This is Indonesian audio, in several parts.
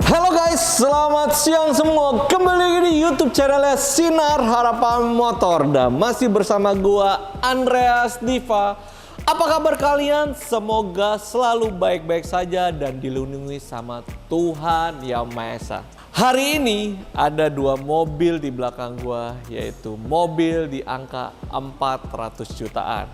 Halo guys, selamat siang semua. Kembali lagi di YouTube channelnya Sinar Harapan Motor dan masih bersama gua Andreas Diva. Apa kabar kalian? Semoga selalu baik-baik saja dan dilindungi sama Tuhan Yang Maha Esa. Hari ini ada dua mobil di belakang gua, yaitu mobil di angka 400 jutaan.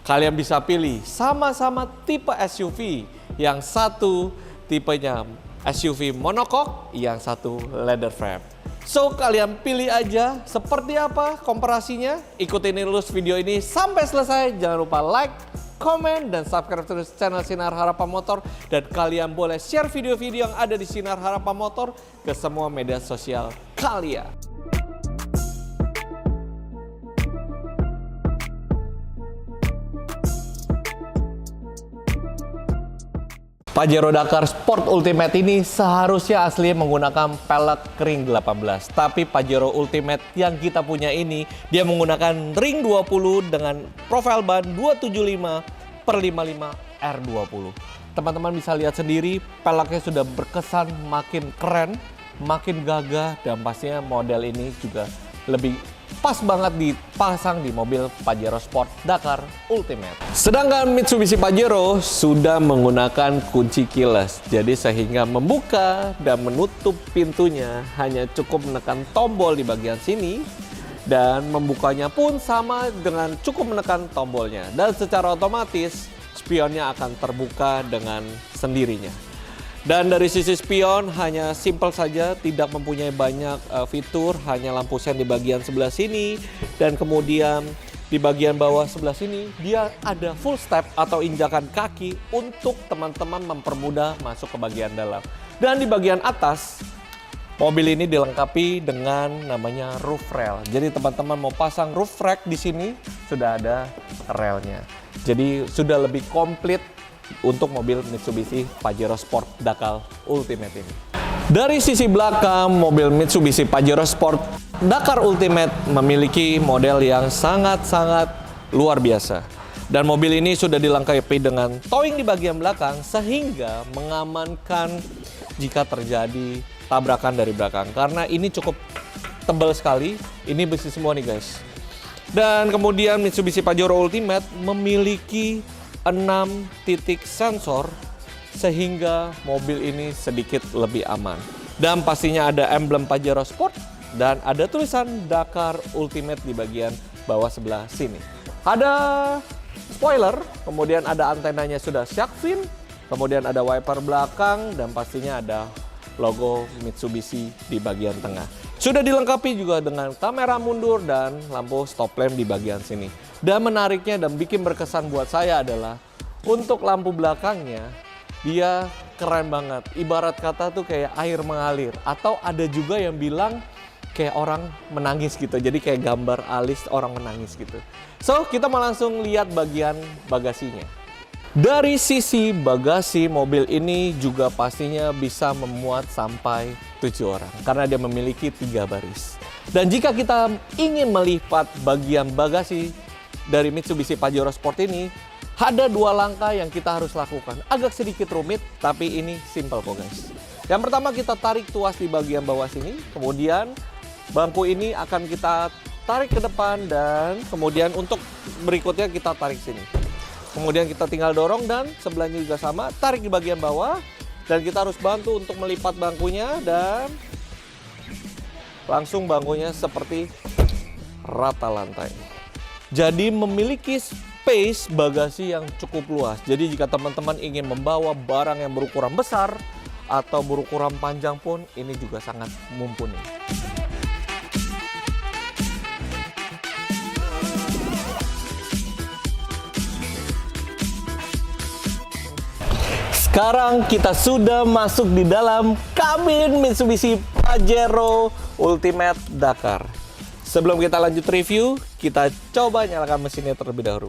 Kalian bisa pilih sama-sama tipe SUV. Yang satu tipenya SUV monocoque, yang satu leather frame. So, kalian pilih aja seperti apa komparasinya. Ikutin terus video ini sampai selesai. Jangan lupa like, komen, dan subscribe terus channel Sinar Harapan Motor. Dan kalian boleh share video-video yang ada di Sinar Harapan Motor ke semua media sosial kalian. Pajero Dakar Sport Ultimate ini seharusnya asli menggunakan pelek ring 18. Tapi Pajero Ultimate yang kita punya ini, dia menggunakan ring 20 dengan profil ban 275/55 R20. Teman-teman bisa lihat sendiri, peleknya sudah berkesan makin keren, makin gagah, dan pastinya model ini juga lebih pas banget dipasang di mobil Pajero Sport Dakar Ultimate. Sedangkan Mitsubishi Pajero sudah menggunakan kunci keyless, jadi sehingga membuka dan menutup pintunya hanya cukup menekan tombol di bagian sini, dan membukanya pun sama dengan cukup menekan tombolnya, dan secara otomatis spionnya akan terbuka dengan sendirinya. Dan dari sisi spion hanya simple saja, tidak mempunyai banyak fitur, hanya lampu sen di bagian sebelah sini, dan kemudian di bagian bawah sebelah sini dia ada full step atau injakan kaki untuk teman-teman mempermudah masuk ke bagian dalam. Dan di bagian atas mobil ini dilengkapi dengan namanya roof rail. Jadi teman-teman mau pasang roof rack di sini sudah ada relnya. Jadi sudah lebih komplit untuk mobil Mitsubishi Pajero Sport Dakar Ultimate ini. Dari sisi belakang, mobil Mitsubishi Pajero Sport Dakar Ultimate memiliki model yang sangat-sangat luar biasa. Dan mobil ini sudah dilengkapi dengan towing di bagian belakang sehingga mengamankan jika terjadi tabrakan dari belakang. Karena ini cukup tebal sekali, ini besi semua nih guys. Dan kemudian Mitsubishi Pajero Ultimate memiliki 6 titik sensor sehingga mobil ini sedikit lebih aman. Dan pastinya ada emblem Pajero Sport dan ada tulisan Dakar Ultimate di bagian bawah sebelah sini. Ada spoiler, kemudian ada antenanya sudah shark fin, kemudian ada wiper belakang, dan pastinya ada logo Mitsubishi di bagian tengah. Sudah dilengkapi juga dengan kamera mundur dan lampu stop lamp di bagian sini. Dan menariknya dan bikin berkesan buat saya adalah untuk lampu belakangnya dia keren banget. Ibarat kata tuh kayak air mengalir, atau ada juga yang bilang kayak orang menangis gitu. Jadi kayak gambar alis orang menangis gitu. So, kita mau langsung lihat bagian bagasinya. Dari sisi bagasi, mobil ini juga pastinya bisa memuat sampai 7 orang karena dia memiliki 3 baris. Dan jika kita ingin melipat bagian bagasi dari Mitsubishi Pajero Sport ini, ada 2 langkah yang kita harus lakukan. Agak sedikit rumit, tapi ini simple kok guys. Yang pertama, kita tarik tuas di bagian bawah sini, kemudian bangku ini akan kita tarik ke depan, dan kemudian untuk berikutnya kita tarik sini. Kemudian kita tinggal dorong, dan sebelahnya juga sama, tarik di bagian bawah, dan kita harus bantu untuk melipat bangkunya, dan langsung bangkunya seperti rata lantai. Jadi memiliki space bagasi yang cukup luas. Jadi jika teman-teman ingin membawa barang yang berukuran besar atau berukuran panjang pun, ini juga sangat mumpuni. Sekarang kita sudah masuk di dalam kabin Mitsubishi Pajero Ultimate Dakar. Sebelum kita lanjut review, kita coba nyalakan mesinnya terlebih dahulu.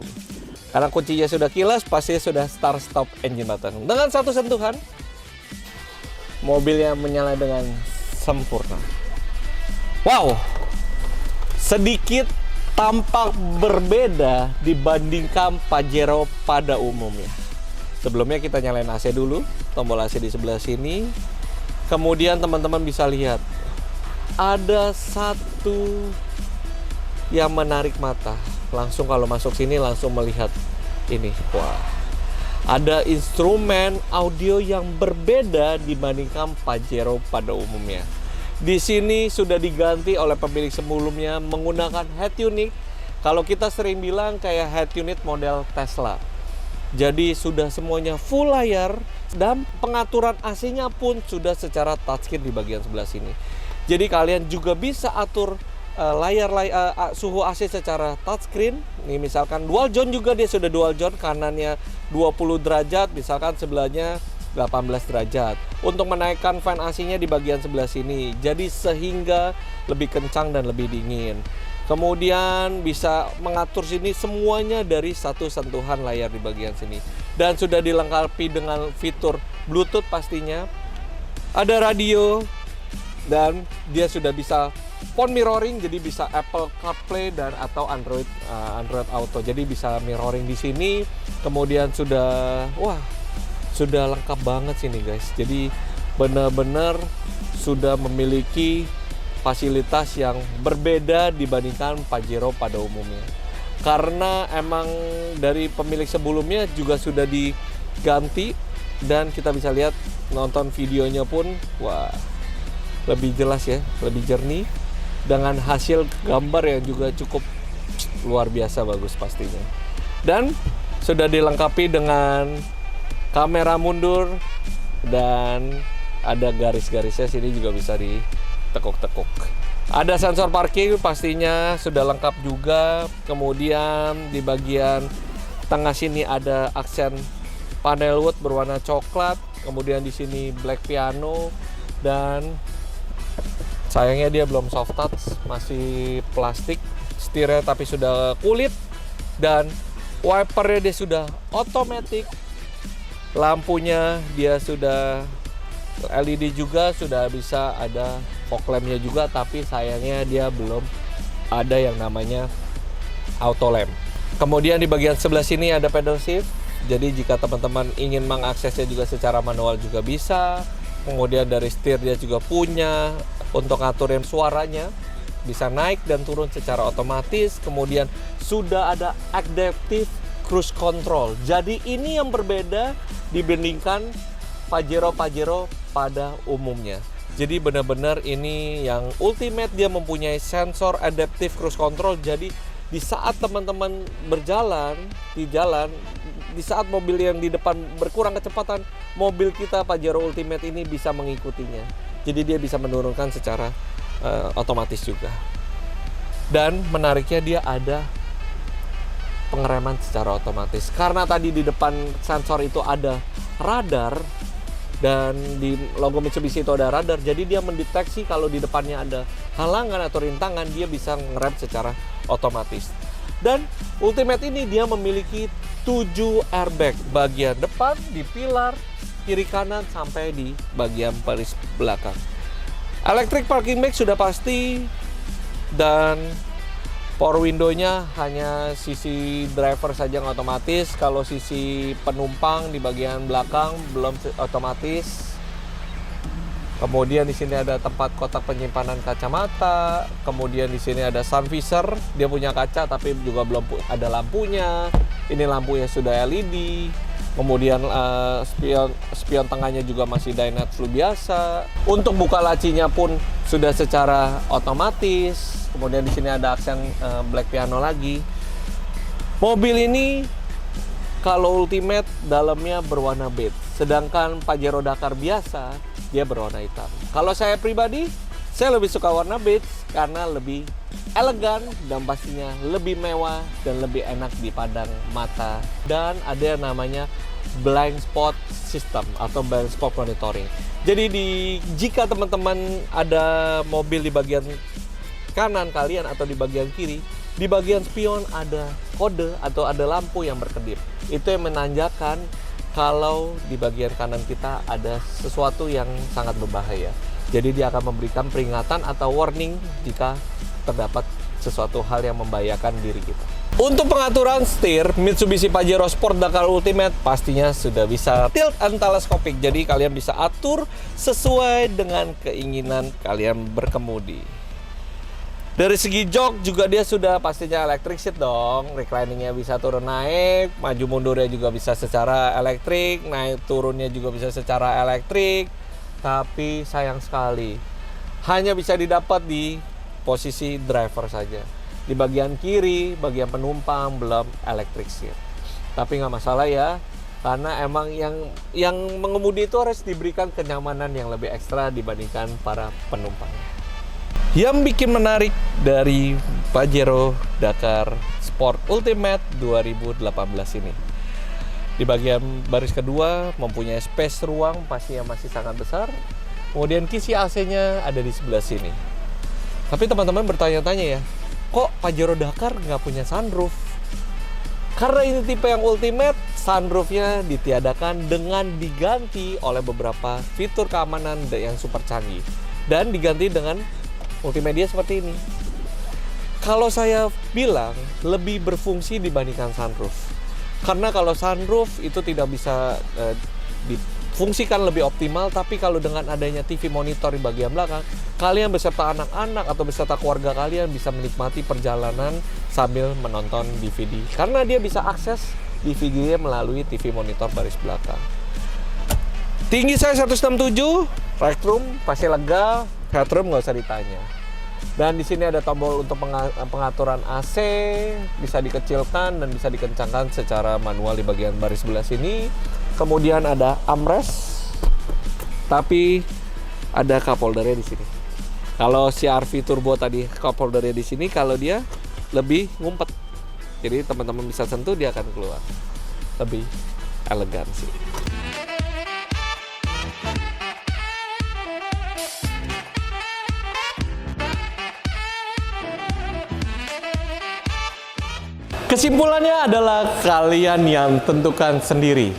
Karena kuncinya sudah keyless, pastinya sudah start stop engine button. Dengan satu sentuhan, mobilnya menyala dengan sempurna. Wow, sedikit tampak berbeda dibandingkan Pajero pada umumnya. Sebelumnya kita nyalain AC dulu, tombol AC di sebelah sini. Kemudian teman-teman bisa lihat ada satu yang menarik mata. Langsung kalau masuk sini langsung melihat ini. Wah, ada instrumen audio yang berbeda dibandingkan Pajero pada umumnya. Di sini sudah diganti oleh pemilik sebelumnya menggunakan head unit. Kalau kita sering bilang kayak head unit model Tesla. Jadi sudah semuanya full layar dan pengaturan AC-nya pun sudah secara touchscreen di bagian sebelah sini. Jadi kalian juga bisa atur suhu AC secara touchscreen. Nih misalkan dual zone juga dia sudah dual zone, kanannya 20 derajat, misalkan sebelahnya 18 derajat. Untuk menaikkan fan AC-nya di bagian sebelah sini. Jadi sehingga lebih kencang dan lebih dingin. Kemudian bisa mengatur sini semuanya dari satu sentuhan layar di bagian sini. Dan sudah dilengkapi dengan fitur Bluetooth pastinya. Ada radio dan dia sudah bisa phone mirroring, jadi bisa Apple CarPlay dan atau Android Auto. Jadi bisa mirroring di sini. Kemudian sudah lengkap banget sini guys. Jadi benar-benar sudah memiliki fasilitas yang berbeda dibandingkan Pajero pada umumnya. Karena emang dari pemilik sebelumnya juga sudah diganti dan kita bisa lihat nonton videonya pun lebih jelas ya, lebih jernih dengan hasil gambar yang juga cukup luar biasa bagus pastinya. Dan sudah dilengkapi dengan kamera mundur dan ada garis-garisnya sini juga bisa ditekuk-tekuk. Ada sensor parkir pastinya sudah lengkap juga. Kemudian di bagian tengah sini ada aksen panel wood berwarna coklat. Kemudian di sini black piano dan sayangnya dia belum soft touch, masih plastik. Setirnya tapi sudah kulit dan wipernya dia sudah otomatis. Lampunya dia sudah LED juga, sudah bisa ada fog lampnya juga, tapi sayangnya dia belum ada yang namanya auto lamp. Kemudian di bagian sebelah sini ada pedal shift, jadi jika teman-teman ingin mengaksesnya juga secara manual juga bisa. Kemudian dari setir dia juga punya untuk ngaturin suaranya, bisa naik dan turun secara otomatis. Kemudian sudah ada adaptive cruise control, jadi ini yang berbeda dibandingkan Pajero pada umumnya. Jadi benar-benar ini yang ultimate, dia mempunyai sensor adaptive cruise control. Jadi di saat teman-teman berjalan di jalan, di saat mobil yang di depan berkurang kecepatan, mobil kita Pajero Ultimate ini bisa mengikutinya. Jadi dia bisa menurunkan secara otomatis juga. Dan menariknya dia ada pengereman secara otomatis. Karena tadi di depan sensor itu ada radar, dan di logo Mitsubishi itu ada radar, jadi dia mendeteksi kalau di depannya ada halangan atau rintangan, dia bisa ngerem secara otomatis. Dan Ultimate ini dia memiliki 7 airbag bagian depan, di pilar, kiri kanan, sampai di bagian baris belakang. Electric parking brake sudah pasti, dan power window-nya hanya sisi driver saja yang otomatis. Kalau sisi penumpang di bagian belakang belum otomatis. Kemudian di sini ada tempat kotak penyimpanan kacamata. Kemudian di sini ada sun visor. Dia punya kaca tapi juga belum ada lampunya. Ini lampunya sudah LED. Kemudian spion tengahnya juga masih dinette flu biasa. Untuk buka lacinya pun sudah secara otomatis. Kemudian di sini ada aksen black piano lagi. Mobil ini kalau Ultimate dalamnya berwarna beige, sedangkan Pajero Dakar biasa dia berwarna hitam. Kalau saya pribadi, saya lebih suka warna beige karena lebih elegan dan pastinya lebih mewah dan lebih enak dipandang mata. Dan ada yang namanya blind spot system atau blind spot monitoring. Jadi jika teman-teman ada mobil di bagian kanan kalian atau di bagian kiri, di bagian spion ada kode atau ada lampu yang berkedip. Itu yang menandakan kalau di bagian kanan kita ada sesuatu yang sangat berbahaya. Jadi dia akan memberikan peringatan atau warning jika terdapat sesuatu hal yang membahayakan diri kita. Untuk pengaturan setir, Mitsubishi Pajero Sport Dakar Ultimate pastinya sudah bisa tilt and telescopic. Jadi kalian bisa atur sesuai dengan keinginan kalian berkemudi. Dari segi jok juga dia sudah pastinya electric seat dong. Recliningnya bisa turun naik, maju mundurnya juga bisa secara elektrik, naik turunnya juga bisa secara elektrik. Tapi sayang sekali, hanya bisa didapat di posisi driver saja. Di bagian kiri, bagian penumpang belum electric seat. Tapi nggak masalah ya, karena emang yang mengemudi itu harus diberikan kenyamanan yang lebih ekstra dibandingkan para penumpang. Yang bikin menarik dari Pajero Dakar Sport Ultimate 2018 ini, di bagian baris kedua mempunyai space ruang pastinya masih sangat besar. Kemudian kisi AC-nya ada di sebelah sini. Tapi teman-teman bertanya-tanya ya, kok Pajero Dakar nggak punya sunroof? Karena ini tipe yang ultimate, sunroofnya ditiadakan dengan diganti oleh beberapa fitur keamanan yang super canggih. Dan diganti dengan multimedia seperti ini. Kalau saya bilang lebih berfungsi dibandingkan sunroof. Karena kalau sunroof itu tidak bisa difungsikan lebih optimal, tapi kalau dengan adanya TV monitor di bagian belakang, kalian beserta anak-anak atau beserta keluarga kalian bisa menikmati perjalanan sambil menonton DVD. Karena dia bisa akses DVD melalui TV monitor baris belakang. Tinggi saya 167, legroom pasti lega, headroom nggak usah ditanya. Dan di sini ada tombol untuk pengaturan AC, bisa dikecilkan dan bisa dikencangkan secara manual di bagian baris sebelah sini. Kemudian ada armrest, tapi ada cup holdernya di sini. Kalau CR-V Turbo tadi cup holdernya di sini, kalau dia lebih ngumpet. Jadi teman-teman bisa sentuh, dia akan keluar. Lebih elegan sih. Kesimpulannya adalah kalian yang tentukan sendiri.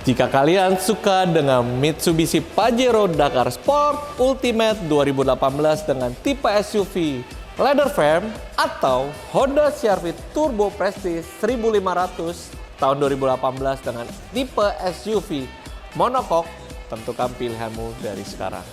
Jika kalian suka dengan Mitsubishi Pajero Dakar Sport Ultimate 2018 dengan tipe SUV leather frame atau Honda CR-V Turbo Prestige 1500 tahun 2018 dengan tipe SUV monocoque, tentukan pilihanmu dari sekarang.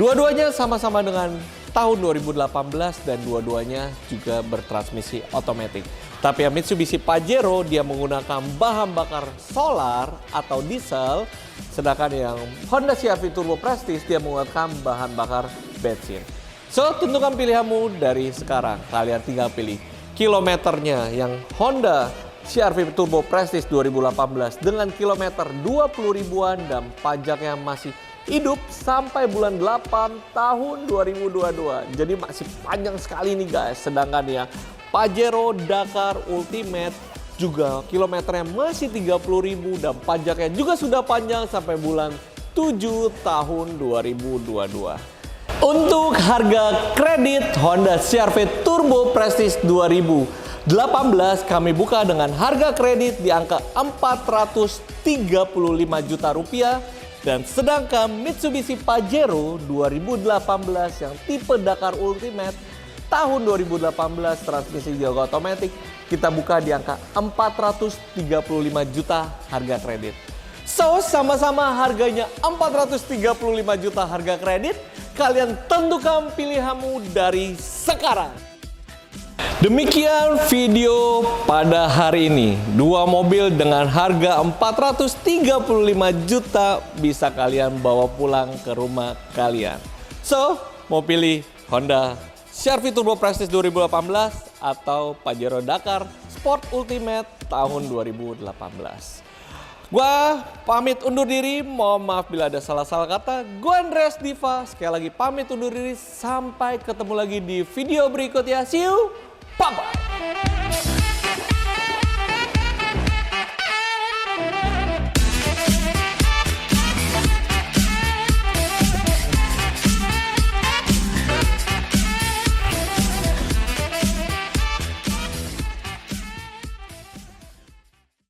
Dua-duanya sama-sama dengan tahun 2018 dan dua-duanya juga bertransmisi otomatis. Tapi yang Mitsubishi Pajero dia menggunakan bahan bakar solar atau diesel, sedangkan yang Honda CR-V Turbo Prestige dia menggunakan bahan bakar bensin. So, tentukan pilihanmu dari sekarang. Kalian tinggal pilih kilometernya yang Honda CR-V Turbo Prestige 2018 dengan kilometer 20 ribuan dan pajaknya masih hidup sampai bulan 8 tahun 2022. Jadi masih panjang sekali nih guys. Sedangkan ya Pajero Dakar Ultimate juga kilometernya masih 30.000 dan pajaknya juga sudah panjang sampai bulan 7 tahun 2022. Untuk harga kredit Honda CR-V Turbo Prestige 2018 kami buka dengan harga kredit di angka 435 juta rupiah. Dan sedangkan Mitsubishi Pajero 2018 yang tipe Dakar Ultimate tahun 2018 transmisi juga otomatis kita buka di angka 435 juta harga kredit. So, sama-sama harganya 435 juta harga kredit. Kalian tentukan pilihanmu dari sekarang. Demikian video pada hari ini. Dua mobil dengan harga 435 juta bisa kalian bawa pulang ke rumah kalian. So, mau pilih Honda CR-V Turbo Prestige 2018 atau Pajero Dakar Sport Ultimate tahun 2018. Gua pamit undur diri, mohon maaf bila ada salah-salah kata. Gua Andreas Diva, sekali lagi pamit undur diri. Sampai ketemu lagi di video berikutnya. See you, bye-bye.